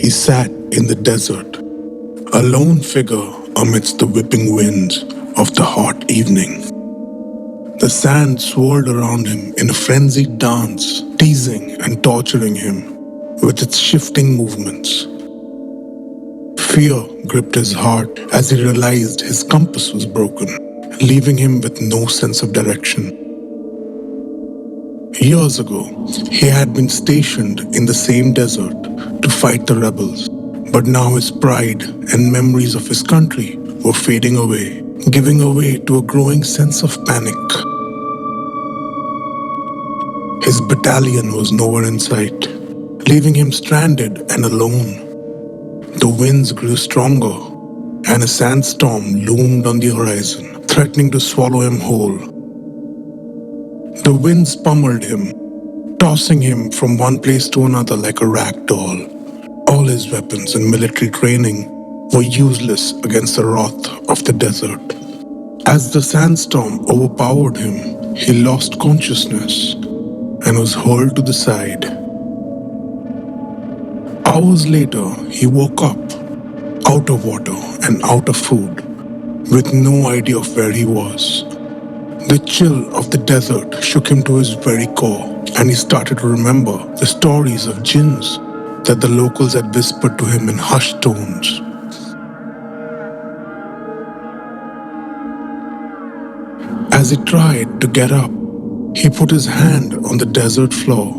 He sat in the desert, a lone figure amidst the whipping winds of the hot evening. The sand swirled around him in a frenzied dance, teasing and torturing him with its shifting movements. Fear gripped his heart as he realized his compass was broken, leaving him with no sense of direction. Years ago, he had been stationed in the same desert to fight the rebels, but now his pride and memories of his country were fading away, giving way to a growing sense of panic. His battalion was nowhere in sight, leaving him stranded and alone. The winds grew stronger, and a sandstorm loomed on the horizon, threatening to swallow him whole. The winds pummeled him, tossing him from one place to another like a rag doll. All his weapons and military training were useless against the wrath of the desert. As the sandstorm overpowered him, he lost consciousness and was hurled to the side. Hours later, he woke up, out of water and out of food, with no idea of where he was. The chill of the desert shook him to his very core, and he started to remember the stories of jinns that the locals had whispered to him in hushed tones. As he tried to get up, he put his hand on the desert floor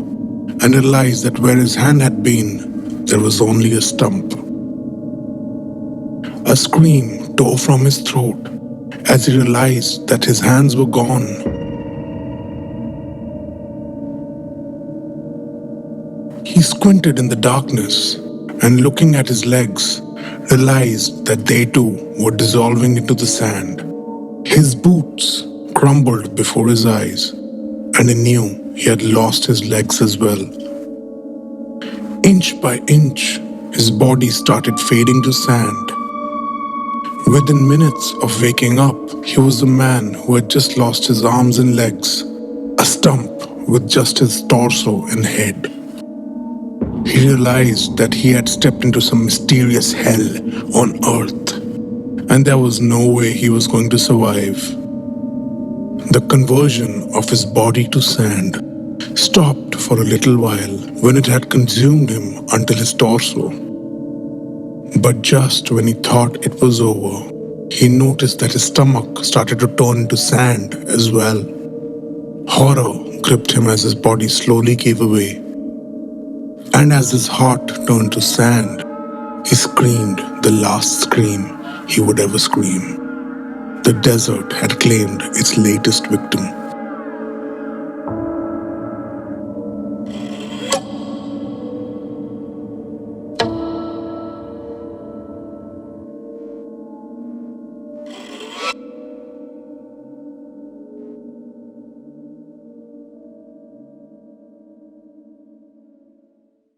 and realized that where his hand had been, there was only a stump. A scream tore from his throat as he realized that his hands were gone. He squinted in the darkness and, looking at his legs, realized that they too were dissolving into the sand. His boots crumbled before his eyes, and he knew he had lost his legs as well. Inch by inch, his body started fading to sand. Within minutes of waking up, he was the man who had just lost his arms and legs, a stump with just his torso and head. He realized that he had stepped into some mysterious hell on Earth, and there was no way he was going to survive. The conversion of his body to sand stopped for a little while when it had consumed him until his torso. But just when he thought it was over, he noticed that his stomach started to turn into sand as well. Horror gripped him as his body slowly gave away. And as his heart turned to sand, he screamed the last scream he would ever scream. The desert had claimed its latest victim.